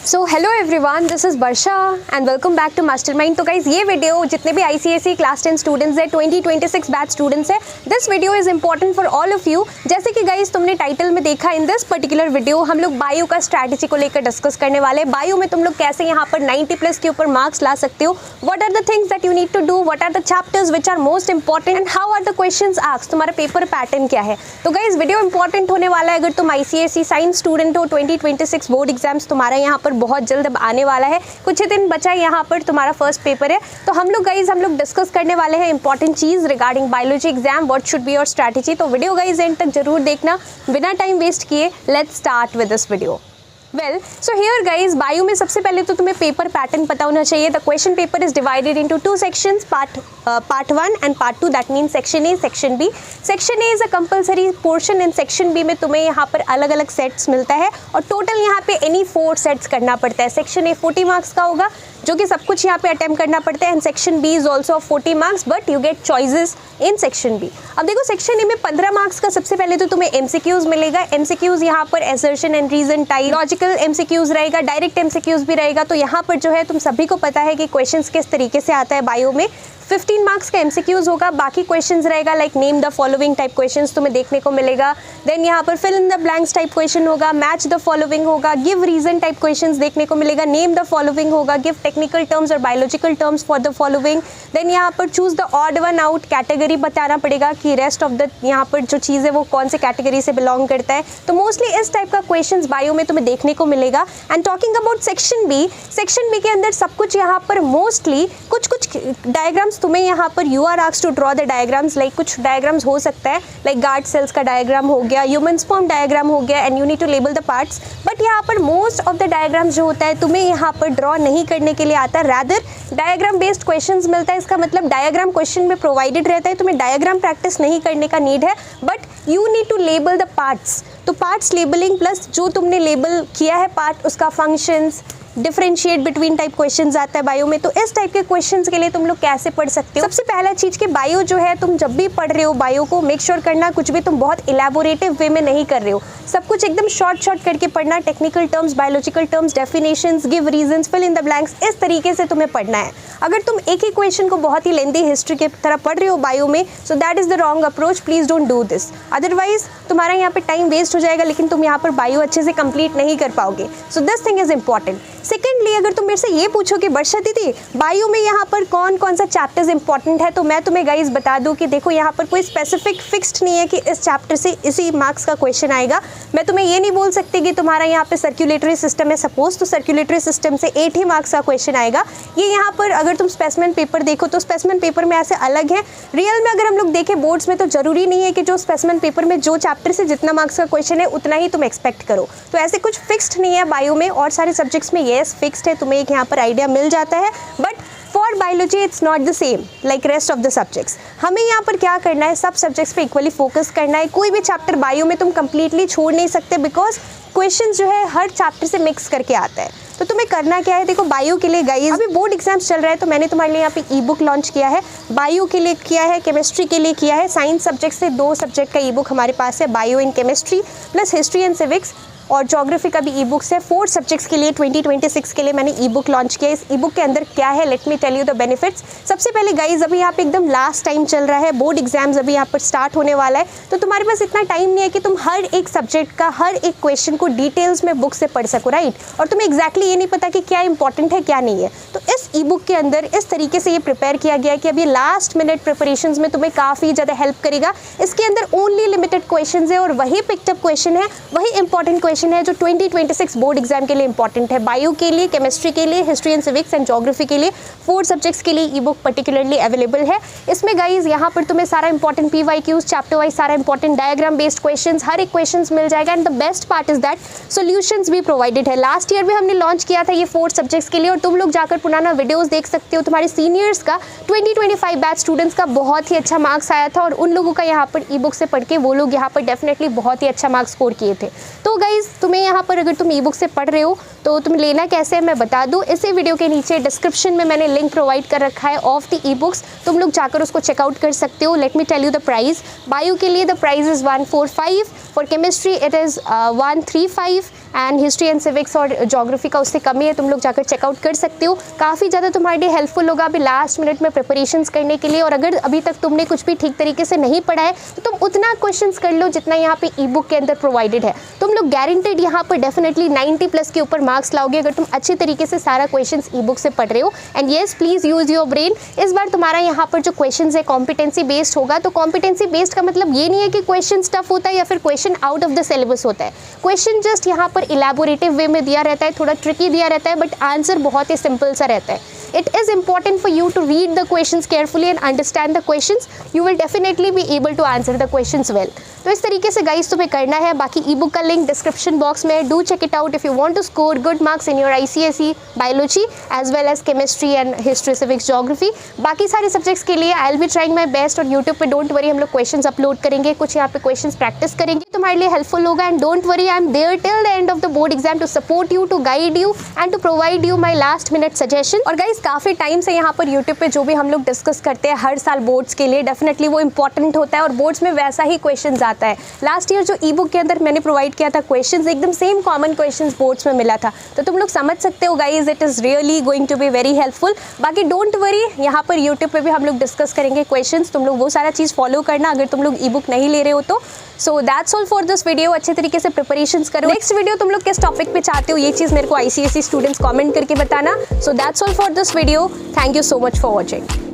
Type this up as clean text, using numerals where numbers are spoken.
So hello everyone, this is Varsha and welcome back to Mastermind. तो guys ये video जितने भी ICSE क्लास 10 स्टूडेंट्स हैं, 2026 बैच स्टूडेंट्स हैं, this video is important for all of you. जैसे कि guys तुमने टाइटल में देखा, इन दिस पर्टिकुलर वीडियो हम लोग बायो का स्ट्रैटेजी को लेकर डिस्कस करने वाले हैं। बायो में तुम लोग कैसे यहाँ पर 90+ के ऊपर मार्क्स ला सकते हो, what are the things that you need to do, what are the chapters which are most important and how are the questions asked, तुम्हारा पेपर पैटर्न क्या है। तो गाइज वीडियो इंपॉर्टेंट होने वाला है। अगर तुम ICSE साइंस स्टूडेंट हो, 2026 बोर्ड एग्जाम्स तुम्हारा यहाँ पर बहुत जल्द अब आने वाला है, कुछ ही दिन बचा है, यहाँ पर तुम्हारा फर्स्ट पेपर है। तो हम लोग डिस्कस करने वाले हैं important cheese regarding biology exam, what should be your strategy. तो वीडियो गाइज एंड तक जरूर देखना, बिना टाइम वेस्ट किए let's start with this video. Well so here guys, bio में सबसे पहले तो तुम्हें पेपर पैटर्न पता होना चाहिए। The question paper is divided into 2 sections, part 1 and part 2, that mean section A, section B. Section A is a compulsory portion and section B में तुम्हें यहाँ पर अलग अलग सेट्स मिलता है और टोटल यहाँ पे एनी 4 सेट्स करना पड़ता है। सेक्शन ए 40 मार्क्स का होगा, जो कि सब कुछ यहाँ पे अटेम्प्ट करना पड़ता है, and section B is also 40 marks but you get choices in section B. अब देखो, सेक्शन ए में 15 मार्क्स का सबसे पहले तो तुम्हें MCQs मिलेगा। MCQs यहाँ पर assertion and reason type, logical MCQs रहेगा, डायरेक्ट MCQs भी रहेगा। तो यहाँ पर जो है तुम सभी को पता है कि क्वेश्चंस किस तरीके से आता है बायो में। 15 मार्क्स का MCQs होगा, बाकी क्वेश्चंस रहेगा like name the following type questions तुम्हें देखने को मिलेगा। देन यहाँ पर fill in the blanks type question होगा, मैच द फॉलोइंग होगा, गिव रीजन टाइप क्वेश्चंस देखने को मिलेगा, नेम द फॉलोइंग होगा, गिव टेक्निकल टर्म्स और biological terms for the following. Then यहाँ पर choose the odd one out, category बताना पड़ेगा कि रेस्ट ऑफ द यहाँ पर जो चीज़ है वो कौन से कैटेगरी से बिलोंग करता है। तो मोस्टली इस टाइप का क्वेश्चंस बायो में तुम्हें देखने को मिलेगा। And talking about section B, section B के अंदर सब कुछ यहाँ पर मोस्टली कुछ डायग्राम्स तुम्हें यहाँ पर you are asked to draw the diagrams, like कुछ डायग्राम्स हो सकता है लाइक गार्ड सेल्स का डायग्राम हो गया, ह्यूमन स्पर्म डायग्राम हो गया, and you need to label the parts. But यहाँ पर मोस्ट ऑफ द डायग्राम्स जो होता है तुम्हें यहाँ पर ड्रॉ नहीं करने के लिए आता, रैदर डायग्राम बेस्ड क्वेश्चंस मिलता है। इसका मतलब डायग्राम क्वेश्चन में प्रोवाइडेड रहता है, तुम्हें डायग्राम प्रैक्टिस नहीं करने का नीड है, but you need to label the parts. तो पार्ट्स लेबलिंग प्लस जो तुमने लेबल किया है पार्ट, उसका functions, differentiate between type questions आता है बायो में। तो इस टाइप के क्वेश्चंस के लिए तुम लोग कैसे पढ़ सकते हो? सबसे पहला चीज़ कि बायो जो है, तुम जब भी पढ़ रहे हो बायो को, मेक श्योर करना कुछ भी तुम बहुत इलेबोरेटिव वे में नहीं कर रहे हो, सब कुछ एकदम शॉर्ट करके पढ़ना। Technical terms, biological terms, definitions, give reasons, fill in the blanks, इस तरीके से तुम्हें पढ़ना है। अगर तुम एक ही क्वेश्चन को बहुत ही लेंदी हिस्ट्री की तरह पढ़ रहे हो बायो में, so that is the wrong approach, please don't do this, otherwise तुम्हारा यहाँ पे टाइम वेस्ट हो जाएगा, लेकिन तुम यहाँ पर बायो अच्छे से कंप्लीट नहीं कर पाओगे। So this thing is important. Secondly, अगर तुम मेरे से ये पूछो कि वर्षा दीदी बायो में यहाँ पर कौन कौन सा चैप्टर्स इंपॉर्टेंट है, तो मैं तुम्हें गाइज बता दूं कि देखो, यहाँ पर कोई स्पेसिफिक फिक्स्ड नहीं है कि इस चैप्टर से इसी मार्क्स का क्वेश्चन आएगा। मैं तुम्हें ये नहीं बोल सकती कि तुम्हारा यहाँ पे सर्कुलेटरी सिस्टम है सपोज, तो सर्कुलेटरी सिस्टम से 8 ही मार्क्स का क्वेश्चन आएगा। ये यहाँ पर अगर तुम स्पेसिमेन पेपर देखो तो स्पेसिमेन पेपर में ऐसे अलग है। रियल में अगर हम लोग देखें बोर्ड्स में, तो जरूरी नहीं है कि जो स्पेसिमेन पेपर में जो चैप्टर से जितना मार्क्स का क्वेश्चन है उतना ही तुम एक्सपेक्ट करो। तो ऐसे कुछ फिक्स्ड नहीं है बायो में, और सारे सब्जेक्ट्स में येस फिक्स्ड है, तुम्हें एक यहाँ पर आइडिया मिल जाता है। But for biology it's not the same like rest of the subjects. हमें यहाँ पर क्या करना है, सब सब्जेक्ट्स पे इक्वली फोकस करना है। कोई भी चैप्टर बायो में तुम कंप्लीटली छोड़ नहीं सकते, बिकॉज क्वेश्चन जो है हर चैप्टर से मिक्स करके आता है। तो तुम्हें करना क्या है, देखो बायो के लिए गाइस अभी बोर्ड एग्जाम्स चल रहा है, तो मैंने तुम्हारे लिए यहाँ पे ई-बुक लॉन्च किया है। बायो के लिए किया है, केमिस्ट्री के लिए किया है। साइंस सब्जेक्ट से 2 सब्जेक्ट का ई-बुक हमारे पास है, bio and chemistry, plus history and civics, और ज्योग्राफी का भी ई-बुक्स है। 4 सब्जेक्ट्स के लिए 2026 के लिए मैंने ई-बुक लॉन्च किया है। इस ई-बुक के अंदर क्या है, let me tell you the benefits. सबसे पहले गाइज, अभी यहाँ पे एकदम लास्ट टाइम चल रहा है, बोर्ड एग्जाम्स अभी यहाँ पर स्टार्ट होने वाला है, तो तुम्हारे पास इतना टाइम नहीं है कि तुम हर एक सब्जेक्ट का हर एक क्वेश्चन को डिटेल्स में बुक से पढ़ सको, राइट। और तुम्हें एक्जैक्टली ये नहीं पता कि क्या इंपॉर्टेंट है क्या नहीं है। तो इस ई-बुक के अंदर इस तरीके से ये प्रिपेयर किया गया है कि अभी लास्ट मिनट प्रिपरेशन में तुम्हें काफ़ी ज़्यादा हेल्प करेगा। इसके अंदर ओनली लिमिटेड क्वेश्चन है, और वही पिक्टअप क्वेश्चन है, वही इंपॉर्टेंट क्वेश्चन है जो 2026 बोर्ड एग्जाम के लिए इंपॉर्टेंट है। बायो के लिए, केमिस्ट्री के लिए, history and civics and geography के लिए 4 सब्जेक्ट्स के लिए ई-बुक पर्टिकुलरली अवेलेबल है। इसमें गाइज यहाँ पर तुम्हें सारा इंपॉर्टेंट PYQs, चैप्टर वाइज सारा इंपॉर्टेंट डायग्राम बेस्ड क्वेश्चंस, हर एक क्वेश्चंस मिल जाएगा। And the best part is that solutions भी प्रोवाइडेड है। लास्ट ईयर भी हमने लॉन्च किया था ये 4 सब्जेक्ट्स के लिए, और तुम लोग जाकर पुराना वीडियोस देख सकते हो। तुम्हारे सीनियर्स का 2025 बैच स्टूडेंट्स का बहुत ही अच्छा मार्क्स आया था, और उन लोगों का यहाँ पर ई-बुक से पढ़ के वो लोग यहाँ पर डेफिनेटली बहुत ही अच्छा मार्क्स स्कोर किए थे। तो गाइज तुम्हें यहाँ पर अगर तुम ई बुक से पढ़ रहे हो तो तुम लेना कैसे है मैं बता दूँ। इसी वीडियो के नीचे डिस्क्रिप्शन में मैंने लिंक प्रोवाइड कर रखा है ऑफ द ई बुक्स, तुम लोग जाकर उसको चेकआउट कर सकते हो। Let me tell you the price. Bio के लिए the price is 145, for chemistry it is 135 and history and civics और ज्योग्राफी का उससे कम ही है, तुम लोग जाकर चेकआउट कर सकते हो। काफ़ी ज़्यादा तुम्हारे लिए हेल्पफुल होगा अभी लास्ट मिनट में प्रिपरेशंस करने के लिए। और अगर अभी तक तुमने कुछ भी ठीक तरीके से नहीं पढ़ा है तो तुम उतना क्वेश्चंस कर लो जितना यहाँ पे ई बुक के अंदर प्रोवाइडेड है। तुम लोग गारंटेड यहाँ पर डेफिनेटली 90+ के ऊपर मार्क्स लाओगे अगर तुम अच्छी तरीके से सारा क्वेश्चंस ई बुक से पढ़ रहे हो। And yes, please use your brain. इस बार तुम्हारा यहाँ पर जो क्वेश्चन है कॉम्पिटेंसी बेस्ड होगा। तो कॉम्पिटेंसी बेस्ड का मतलब ये नहीं है कि क्वेश्चन टफ होता है या फिर question out of the syllabus होता है। क्वेश्चन जस्ट यहाँ पर इलेबोरेटिव वे में दिया रहता है, थोड़ा ट्रिकी दिया रहता है, बट आंसर बहुत ही सिंपल सा रहता है। It is important for you to read the questions carefully and understand the questions. You will definitely be able to answer the questions well. तो इस तरीके से गाइस तुम्हें करना है। बाकी ई बुक का लिंक डिस्क्रिप्शन बॉक्स में, do check it out if you want to score good marks in your ICSE biology as well as chemistry and history civics geography. बाकी सारे सब्जेक्ट्स के लिए I will be trying my best. और YouTube पे don't worry, हम लोग questions upload करेंगे, कुछ यहाँ पे क्वेश्चंस प्रैक्टिस करेंगे, तुम्हारे लिए हेल्पफुल होगा। And don't worry, I am there till the end of the board exam to support you, to guide you and to provide you my last minute suggestion. और guys काफ़ी time से यहाँ पर YouTube पे जो भी हम लोग डिस्कस करते हैं हर साल बोर्ड्स के लिए, डेफिनेटली वो इंपॉर्टेंट होता है और बोर्ड्स में वैसा ही क्वेश्चन आता है। लास्ट ईयर जो ई बुक के अंदर मैंने प्रोवाइड किया था क्वेश्चंस, एकदम सेम कॉमन क्वेश्चंस बोर्ड्स में मिला था। तो तुम लोग समझ सकते हो guys, it is really going to be very helpful. बाकी डोंट वरी, यहाँ पर यूट्यूब पे भी हम लोग डिस्कस करेंगे क्वेश्चंस, तुम लोग वो सारा चीज़ फॉलो करना अगर तुम लोग ई बुक नहीं ले रहे हो तो। So that's all for this video. अच्छे तरीके से प्रिपरेशंस करो। नेक्स्ट वीडियो तुम लोग किस टॉपिक पे चाहते हो ये चीज़ मेरे को ICSE स्टूडेंट्स कमेंट करके बताना। So that's all for this video. Thank you so much for watching.